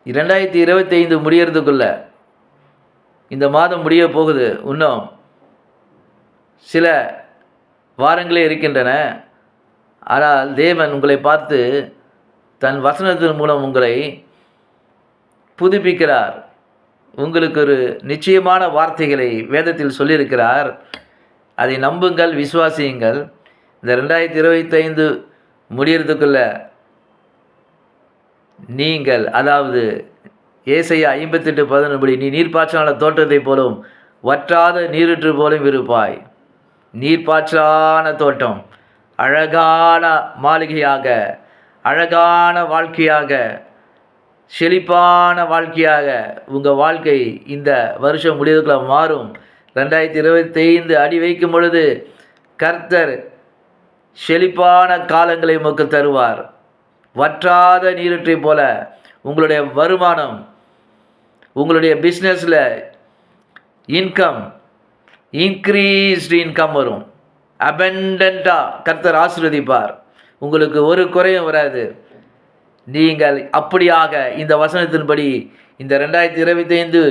2025 முடியறதுக்குள்ள, இந்த மாதம் முடிய போகுது, இன்னும் சில வாரங்களே இருக்கின்றன. ஆனால் தேவன் உங்களை பார்த்து தன் வசனத்தின் மூலம் உங்களை புதுப்பிக்கிறார். உங்களுக்கு ஒரு நிச்சயமான வார்த்தைகளை வேதத்தில் சொல்லியிருக்கிறார். அதை நம்புங்கள், விசுவாசியுங்கள். இந்த 2025 முடியறதுக்குள்ள நீங்கள், அதாவது ஏசாயா 58:11 படி, நீ நீர்ப்பாய்ச்சலான தோட்டத்தைப் போலும் வற்றாத நீரூற்று போலும் இருப்பாய். நீர்ப்பாய்ச்சலான தோட்டம், அழகான மாளிகையாக, அழகான வாழ்க்கையாக, செழிப்பான வாழ்க்கையாக உங்கள் வாழ்க்கை இந்த வருஷம் முடிவதுக்குள்ள மாறும். 2025 அடி வைக்கும் பொழுது கர்த்தர் செழிப்பான காலங்களை உமக்கு தருவார். வற்றாத நீரூற்றை போல உங்களுடைய வருமானம், உங்களுடைய பிஸ்னஸில் இன்கம், இன்க்ரீஸ்டு இன்கம் வரும். அபண்டண்ட்டாக கர்த்தர் ஆசீர்வதிப்பார். உங்களுக்கு ஒரு குறையும் வராது. நீங்கள் அப்படியாக இந்த வசனத்தின்படி இந்த 2025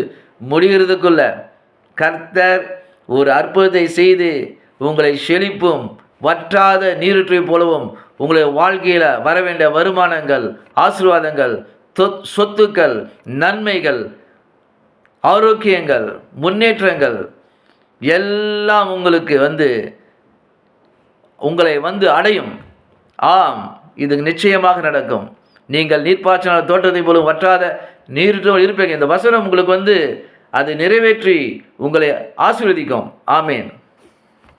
முடிகிறதுக்குள்ள கர்த்தர் ஒரு அற்புதத்தை செய்து உங்களை செழிப்பும் வற்றாத நீரூற்றை போலவும் உங்களுடைய வாழ்க்கையில் வர வேண்டிய வருமானங்கள், ஆசீர்வாதங்கள், சொத்துக்கள், நன்மைகள், ஆரோக்கியங்கள், முன்னேற்றங்கள் எல்லாம் உங்களுக்கு உங்களை அடையும். ஆம், இது நிச்சயமாக நடக்கும். நீங்கள் நீர்ப்பாய்ச்சலான தோட்டத்தை போலும் வற்றாத நீரூற்றோடு இருப்பீங்க. இந்த வசனம் உங்களுக்கு அதை நிறைவேற்றி உங்களை ஆசீர்வதிக்கும். ஆமேன்.